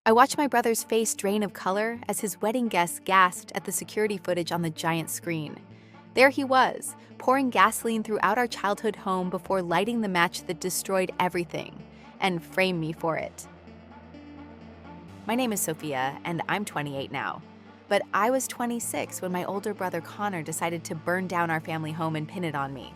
I watched my brother's face drain of color as his wedding guests gasped at the security footage on the giant screen. There he was, pouring gasoline throughout our childhood home before lighting the match that destroyed everything, and framed me for it. My name is Sophia, and I'm 28 now. But I was 26 when my older brother Connor decided to burn down our family home and pin it on me.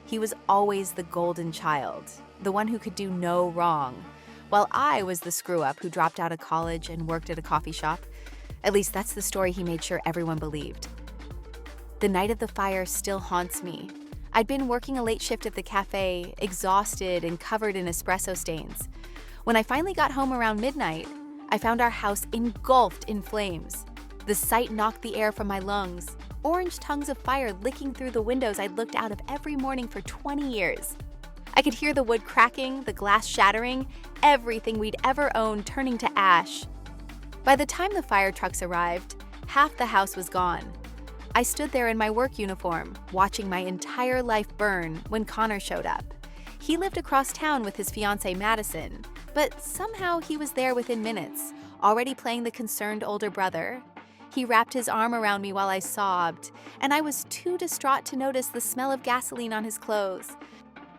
He was always the golden child, the one who could do no wrong, while I was the screw-up who dropped out of college and worked at a coffee shop. At least that's the story he made sure everyone believed. The night of the fire still haunts me. I'd been working a late shift at the cafe, exhausted and covered in espresso stains. When I finally got home around midnight, I found our house engulfed in flames. The sight knocked the air from my lungs, orange tongues of fire licking through the windows I'd looked out of every morning for 20 years. I could hear the wood cracking, the glass shattering, everything we'd ever owned turning to ash. By the time the fire trucks arrived, half the house was gone. I stood there in my work uniform, watching my entire life burn when Connor showed up. He lived across town with his fiancée Madison, but somehow he was there within minutes, already playing the concerned older brother. He wrapped his arm around me while I sobbed, and I was too distraught to notice the smell of gasoline on his clothes.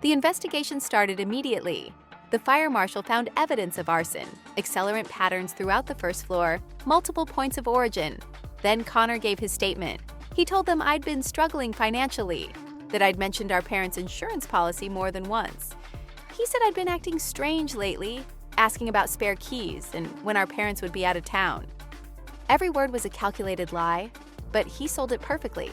The investigation started immediately. The fire marshal found evidence of arson, accelerant patterns throughout the first floor, multiple points of origin. Then Connor gave his statement. He told them I'd been struggling financially, that I'd mentioned our parents' insurance policy more than once. He said I'd been acting strange lately, asking about spare keys and when our parents would be out of town. Every word was a calculated lie, but he sold it perfectly.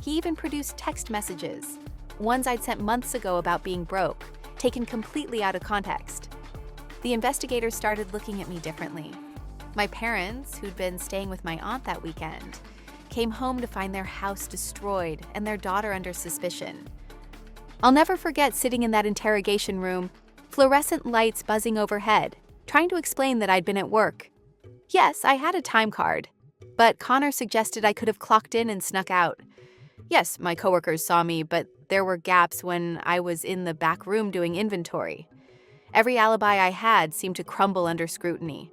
He even produced text messages, ones I'd sent months ago about being broke, taken completely out of context. The investigators started looking at me differently. My parents, who'd been staying with my aunt that weekend, came home to find their house destroyed and their daughter under suspicion. I'll never forget sitting in that interrogation room, fluorescent lights buzzing overhead, trying to explain that I'd been at work. Yes, I had a time card, but Connor suggested I could have clocked in and snuck out. Yes, my coworkers saw me, but there were gaps when I was in the back room doing inventory. Every alibi I had seemed to crumble under scrutiny.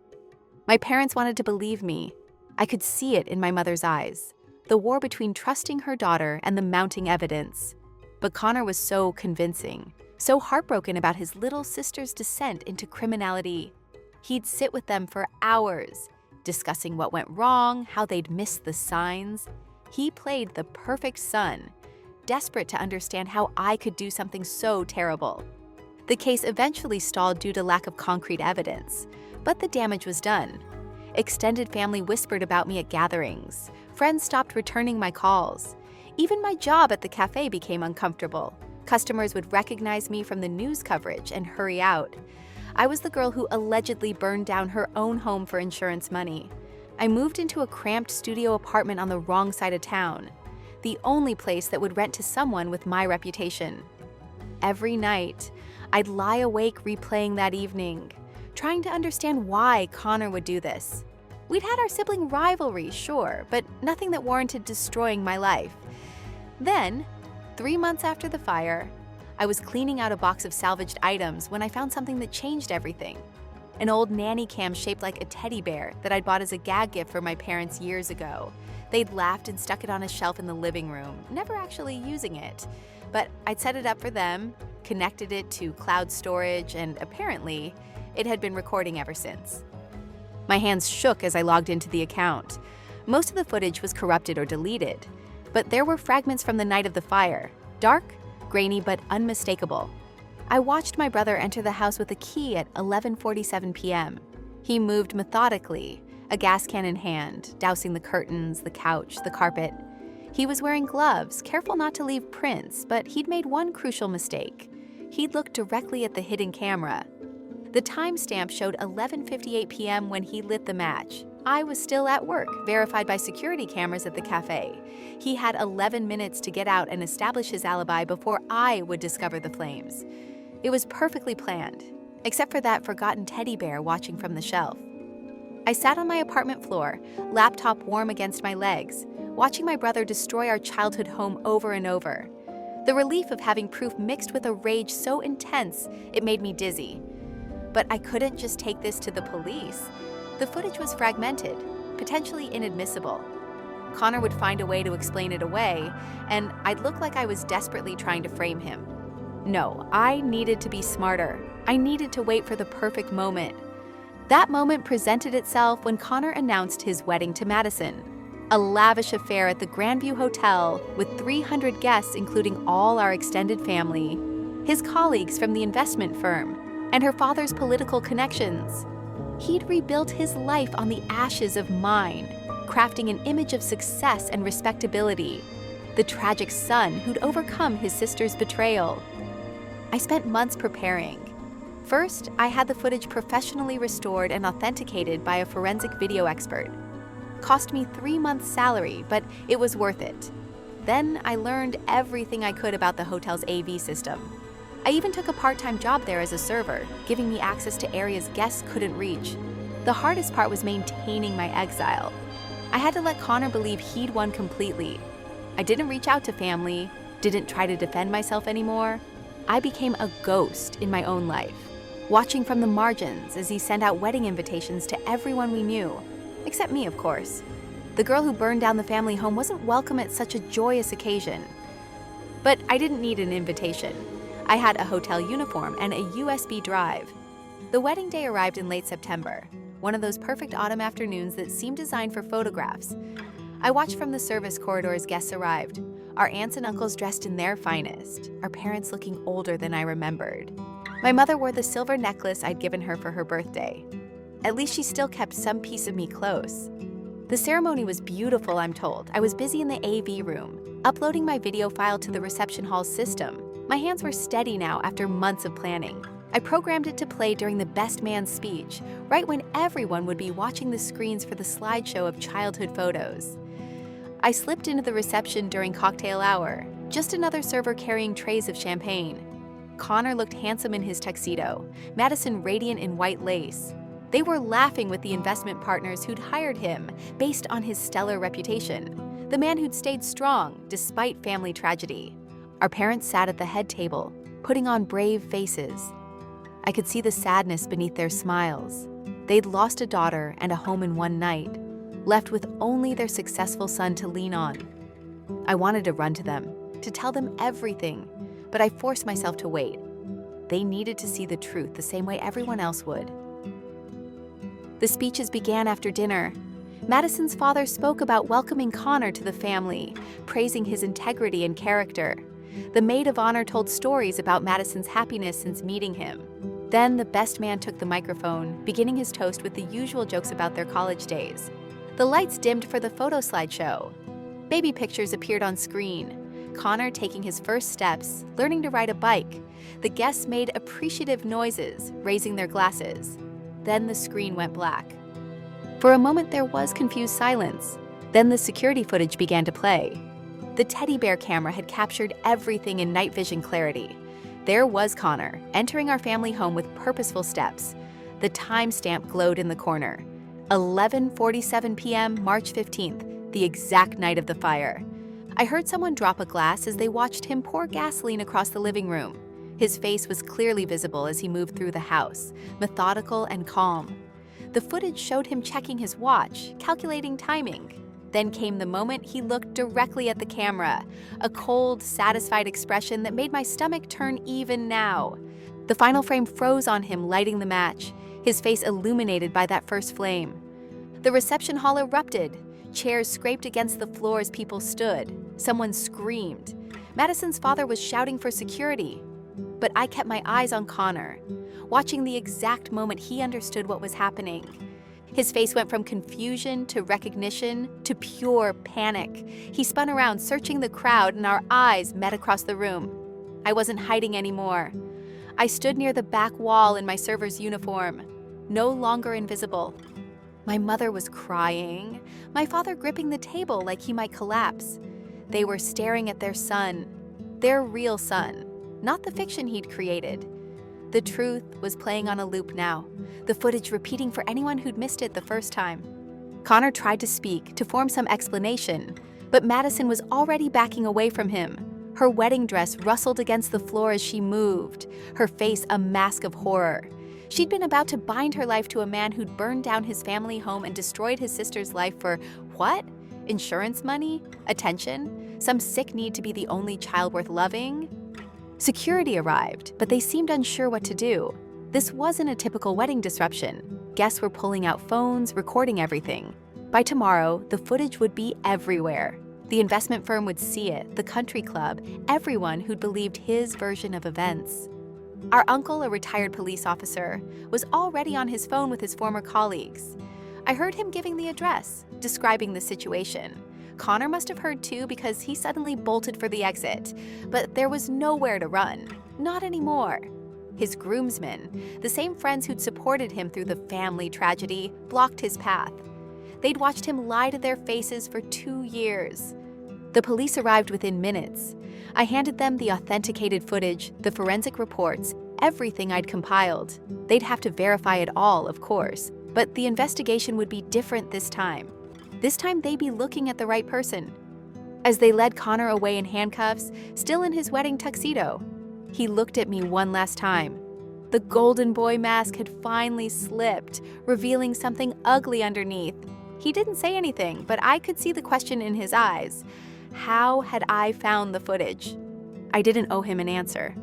My parents wanted to believe me. I could see it in my mother's eyes, the war between trusting her daughter and the mounting evidence. But Connor was so convincing, so heartbroken about his little sister's descent into criminality. He'd sit with them for hours, discussing what went wrong, how they'd missed the signs. He played the perfect son, desperate to understand how I could do something so terrible. The case eventually stalled due to lack of concrete evidence, but the damage was done. Extended family whispered about me at gatherings. Friends stopped returning my calls. Even my job at the cafe became uncomfortable. Customers would recognize me from the news coverage and hurry out. I was the girl who allegedly burned down her own home for insurance money. I moved into a cramped studio apartment on the wrong side of town, the only place that would rent to someone with my reputation. Every night, I'd lie awake replaying that evening, trying to understand why Connor would do this. We'd had our sibling rivalry, sure, but nothing that warranted destroying my life. Then, 3 months after the fire, I was cleaning out a box of salvaged items when I found something that changed everything. An old nanny cam shaped like a teddy bear that I'd bought as a gag gift for my parents years ago. They'd laughed and stuck it on a shelf in the living room, never actually using it. But I'd set it up for them, connected it to cloud storage, and apparently, it had been recording ever since. My hands shook as I logged into the account. Most of the footage was corrupted or deleted, but there were fragments from the night of the fire, dark, grainy, but unmistakable. I watched my brother enter the house with a key at 11:47 p.m. He moved methodically, a gas can in hand, dousing the curtains, the couch, the carpet. He was wearing gloves, careful not to leave prints, but he'd made one crucial mistake. He'd looked directly at the hidden camera. The timestamp showed 11:58 p.m. when he lit the match. I was still at work, verified by security cameras at the cafe. He had 11 minutes to get out and establish his alibi before I would discover the flames. It was perfectly planned, except for that forgotten teddy bear watching from the shelf. I sat on my apartment floor, laptop warm against my legs, watching my brother destroy our childhood home over and over. The relief of having proof mixed with a rage so intense, it made me dizzy. But I couldn't just take this to the police. The footage was fragmented, potentially inadmissible. Connor would find a way to explain it away, and I'd look like I was desperately trying to frame him. No, I needed to be smarter. I needed to wait for the perfect moment. That moment presented itself when Connor announced his wedding to Madison. A lavish affair at the Grandview Hotel with 300 guests, including all our extended family, his colleagues from the investment firm, and her father's political connections. He'd rebuilt his life on the ashes of mine, crafting an image of success and respectability, the tragic son who'd overcome his sister's betrayal. I spent months preparing. First, I had the footage professionally restored and authenticated by a forensic video expert. Cost me 3 months' salary, but it was worth it. Then I learned everything I could about the hotel's AV system. I even took a part-time job there as a server, giving me access to areas guests couldn't reach. The hardest part was maintaining my exile. I had to let Connor believe he'd won completely. I didn't reach out to family, didn't try to defend myself anymore. I became a ghost in my own life, watching from the margins as he sent out wedding invitations to everyone we knew. Except me, of course. The girl who burned down the family home wasn't welcome at such a joyous occasion. But I didn't need an invitation. I had a hotel uniform and a USB drive. The wedding day arrived in late September, one of those perfect autumn afternoons that seemed designed for photographs. I watched from the service corridor as guests arrived, our aunts and uncles dressed in their finest, our parents looking older than I remembered. My mother wore the silver necklace I'd given her for her birthday. At least she still kept some piece of me close. The ceremony was beautiful, I'm told. I was busy in the AV room, uploading my video file to the reception hall's system. My hands were steady now after months of planning. I programmed it to play during the best man's speech, right when everyone would be watching the screens for the slideshow of childhood photos. I slipped into the reception during cocktail hour, just another server carrying trays of champagne. Connor looked handsome in his tuxedo, Madison radiant in white lace. They were laughing with the investment partners who'd hired him based on his stellar reputation, the man who'd stayed strong despite family tragedy. Our parents sat at the head table, putting on brave faces. I could see the sadness beneath their smiles. They'd lost a daughter and a home in one night, left with only their successful son to lean on. I wanted to run to them, to tell them everything, but I forced myself to wait. They needed to see the truth the same way everyone else would. The speeches began after dinner. Madison's father spoke about welcoming Connor to the family, praising his integrity and character. The maid of honor told stories about Madison's happiness since meeting him. Then the best man took the microphone, beginning his toast with the usual jokes about their college days. The lights dimmed for the photo slideshow. Baby pictures appeared on screen. Connor taking his first steps, learning to ride a bike. The guests made appreciative noises, raising their glasses. Then the screen went black. For a moment there was confused silence. Then the security footage began to play. The teddy bear camera had captured everything in night vision clarity. There was Connor, entering our family home with purposeful steps. The timestamp glowed in the corner. 11:47 p.m., March 15th, the exact night of the fire. I heard someone drop a glass as they watched him pour gasoline across the living room. His face was clearly visible as he moved through the house, methodical and calm. The footage showed him checking his watch, calculating timing. Then came the moment he looked directly at the camera, a cold, satisfied expression that made my stomach turn even now. The final frame froze on him lighting the match, his face illuminated by that first flame. The reception hall erupted. Chairs scraped against the floor as people stood. Someone screamed. Madison's father was shouting for security. But I kept my eyes on Connor, watching the exact moment he understood what was happening. His face went from confusion to recognition to pure panic. He spun around, searching the crowd, and our eyes met across the room. I wasn't hiding anymore. I stood near the back wall in my server's uniform, no longer invisible. My mother was crying, my father gripping the table like he might collapse. They were staring at their son, their real son, not the fiction he'd created. The truth was playing on a loop now, the footage repeating for anyone who'd missed it the first time. Connor tried to speak, to form some explanation, but Madison was already backing away from him. Her wedding dress rustled against the floor as she moved, her face a mask of horror. She'd been about to bind her life to a man who'd burned down his family home and destroyed his sister's life for what? Insurance money? Attention? Some sick need to be the only child worth loving? Security arrived, but they seemed unsure what to do. This wasn't a typical wedding disruption. Guests were pulling out phones, recording everything. By tomorrow, the footage would be everywhere. The investment firm would see it, the country club, everyone who'd believed his version of events. Our uncle, a retired police officer, was already on his phone with his former colleagues. I heard him giving the address, describing the situation. Connor must have heard too because he suddenly bolted for the exit, but there was nowhere to run. Not anymore. His groomsmen, the same friends who'd supported him through the family tragedy, blocked his path. They'd watched him lie to their faces for 2 years. The police arrived within minutes. I handed them the authenticated footage, the forensic reports, everything I'd compiled. They'd have to verify it all, of course, but the investigation would be different this time. This time they'd be looking at the right person. As they led Connor away in handcuffs, still in his wedding tuxedo, he looked at me one last time. The golden boy mask had finally slipped, revealing something ugly underneath. He didn't say anything, but I could see the question in his eyes. How had I found the footage? I didn't owe him an answer.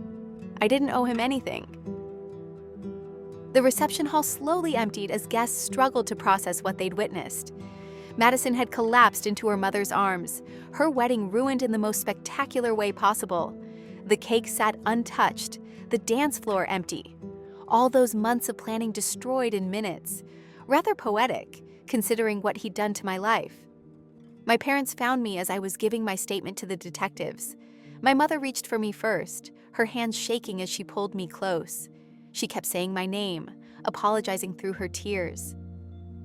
I didn't owe him anything. The reception hall slowly emptied as guests struggled to process what they'd witnessed. Madison had collapsed into her mother's arms, her wedding ruined in the most spectacular way possible. The cake sat untouched, the dance floor empty. All those months of planning destroyed in minutes. Rather poetic, considering what he'd done to my life. My parents found me as I was giving my statement to the detectives. My mother reached for me first, her hands shaking as she pulled me close. She kept saying my name, apologizing through her tears.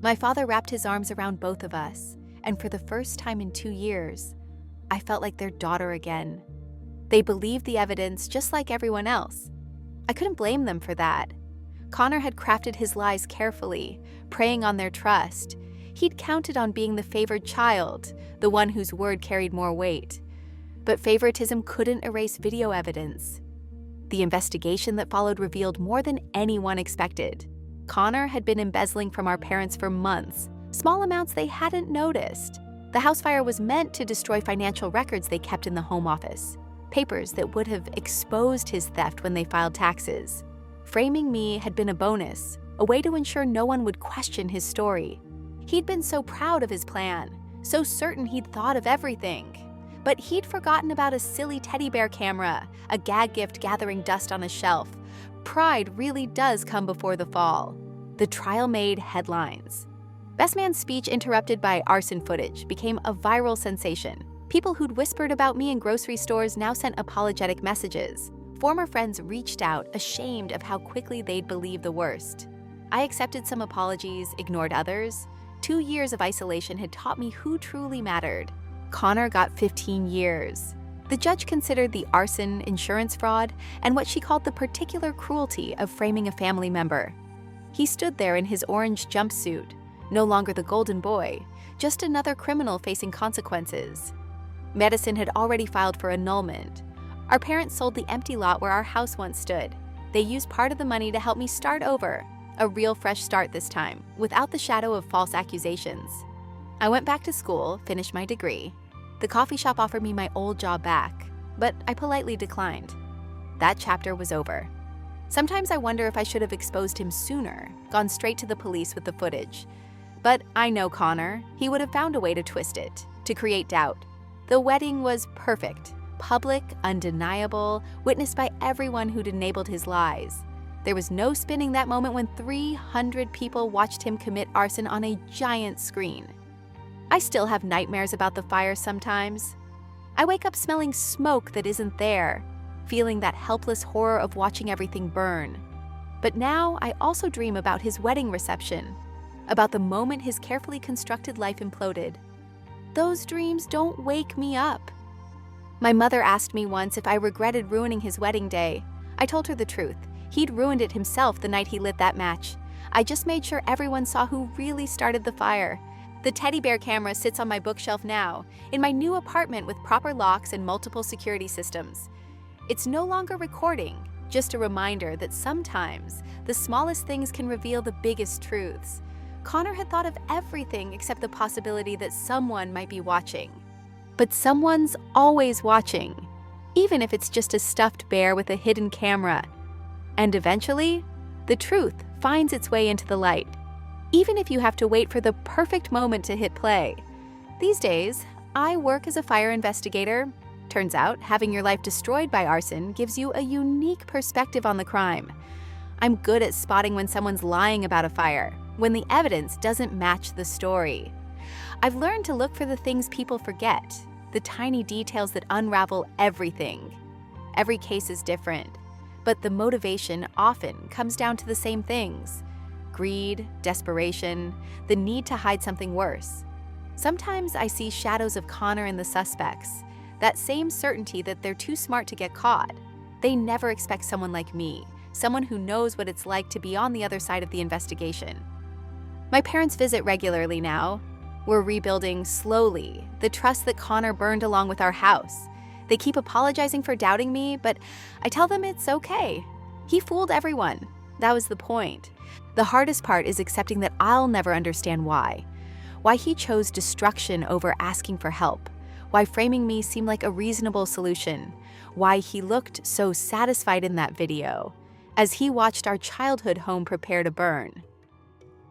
My father wrapped his arms around both of us, and for the first time in 2 years, I felt like their daughter again. They believed the evidence just like everyone else. I couldn't blame them for that. Connor had crafted his lies carefully, preying on their trust. He'd counted on being the favored child, the one whose word carried more weight. But favoritism couldn't erase video evidence. The investigation that followed revealed more than anyone expected. Connor had been embezzling from our parents for months, small amounts they hadn't noticed. The house fire was meant to destroy financial records they kept in the home office, papers that would have exposed his theft when they filed taxes. Framing me had been a bonus, a way to ensure no one would question his story. He'd been so proud of his plan, so certain he'd thought of everything. But he'd forgotten about a silly teddy bear camera, a gag gift gathering dust on a shelf. Pride really does come before the fall. The trial made headlines. Best man's speech interrupted by arson footage became a viral sensation. People who'd whispered about me in grocery stores now sent apologetic messages. Former friends reached out, ashamed of how quickly they'd believe the worst. I accepted some apologies, ignored others. 2 years of isolation had taught me who truly mattered. Connor got 15 years. The judge considered the arson, insurance fraud, and what she called the particular cruelty of framing a family member. He stood there in his orange jumpsuit, no longer the golden boy, just another criminal facing consequences. Madison had already filed for annulment. Our parents sold the empty lot where our house once stood. They used part of the money to help me start over, a real fresh start this time, without the shadow of false accusations. I went back to school, finished my degree. The coffee shop offered me my old job back, but I politely declined. That chapter was over. Sometimes I wonder if I should have exposed him sooner, gone straight to the police with the footage. But I know Connor. He would have found a way to twist it, to create doubt. The wedding was perfect, public, undeniable, witnessed by everyone who'd enabled his lies. There was no spinning that moment when 300 people watched him commit arson on a giant screen. I still have nightmares about the fire sometimes. I wake up smelling smoke that isn't there, feeling that helpless horror of watching everything burn. But now I also dream about his wedding reception, about the moment his carefully constructed life imploded. Those dreams don't wake me up. My mother asked me once if I regretted ruining his wedding day. I told her the truth. He'd ruined it himself the night he lit that match. I just made sure everyone saw who really started the fire. The teddy bear camera sits on my bookshelf now, in my new apartment with proper locks and multiple security systems. It's no longer recording, Just a reminder that sometimes the smallest things can reveal the biggest truths. Connor had thought of everything except the possibility that someone might be watching. But someone's always watching, even if it's just a stuffed bear with a hidden camera. And eventually, the truth finds its way into the light, even if you have to wait for the perfect moment to hit play. These days, I work as a fire investigator. Turns out, having your life destroyed by arson gives you a unique perspective on the crime. I'm good at spotting when someone's lying about a fire, when the evidence doesn't match the story. I've learned to look for the things people forget, the tiny details that unravel everything. Every case is different, but the motivation often comes down to the same things: greed, desperation, the need to hide something worse. Sometimes I see shadows of Connor in the suspects, that same certainty that they're too smart to get caught. They never expect someone like me, someone who knows what it's like to be on the other side of the investigation. My parents visit regularly now. We're rebuilding slowly the trust that Connor burned along with our house. They keep apologizing for doubting me, but I tell them it's okay. He fooled everyone. That was the point. The hardest part is accepting that I'll never understand why. Why he chose destruction over asking for help. Why framing me seemed like a reasonable solution. Why he looked so satisfied in that video as he watched our childhood home prepare to burn.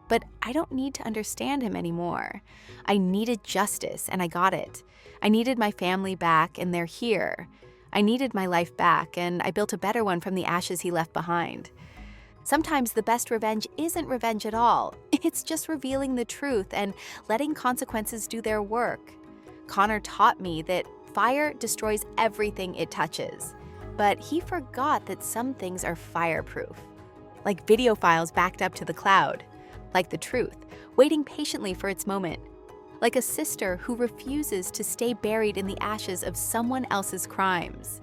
But I don't need to understand him anymore. I needed justice, and I got it. I needed my family back, and they're here. I needed my life back, and I built a better one from the ashes he left behind. Sometimes the best revenge isn't revenge at all. It's just revealing the truth and letting consequences do their work. Connor taught me that fire destroys everything it touches. But he forgot that some things are fireproof, like video files backed up to the cloud, like the truth, waiting patiently for its moment, like a sister who refuses to stay buried in the ashes of someone else's crimes.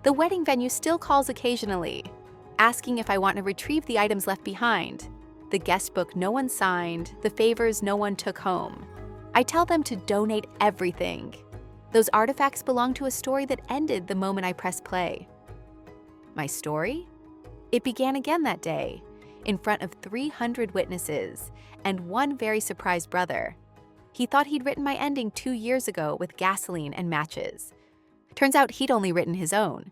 The wedding venue still calls occasionally, asking if I want to retrieve the items left behind, the guest book no one signed, the favors no one took home. I tell them to donate everything. Those artifacts belong to a story that ended the moment I pressed play. My story? It began again that day, in front of 300 witnesses and one very surprised brother. He thought he'd written my ending 2 years ago with gasoline and matches. Turns out he'd only written his own.